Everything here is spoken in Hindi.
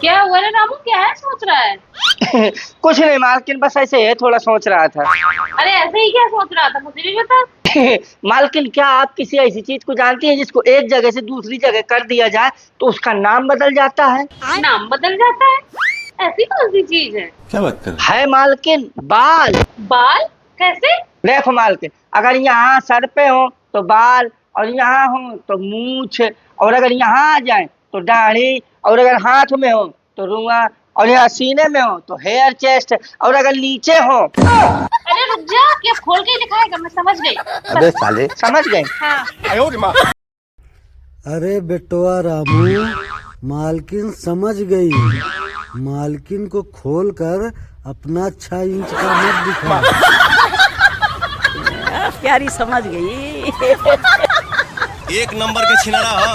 क्या हुआ रे रामू, क्या है सोच रहा है? कुछ नहीं मालकिन, बस ऐसे है, थोड़ा सोच रहा था। अरे ऐसे ही क्या सोच रहा था, मुझे भी बता। मालकिन, क्या आप किसी ऐसी चीज को जानती हैं जिसको एक जगह से दूसरी जगह कर दिया जाए तो उसका नाम बदल जाता है? नाम बदल जाता है? ऐसी कौन सी चीज है? क्या बात कर रहे है मालकिन, बाल। बाल? कैसे? देखो मालकिन, अगर यहाँ सर पे हो तो बाल, और यहाँ हो तो मूछ, और अगर यहाँ आ जाए तो दाढ़ी, और अगर हाथ में हो तो रुआ, और यहाँ सीने में हो तो हेयर चेस्ट, और अगर नीचे हो। अरे रुक जा, क्या खोल के ही दिखाएगा? मैं समझ गई। अबे साले। समझ गए? हाँ। अरे बेटवा रामू, मालकिन समझ गई। मालकिन को खोलकर अपना 6 इंच का मत दिखा। प्यारी समझ गई। एक नंबर के छिनारा हो।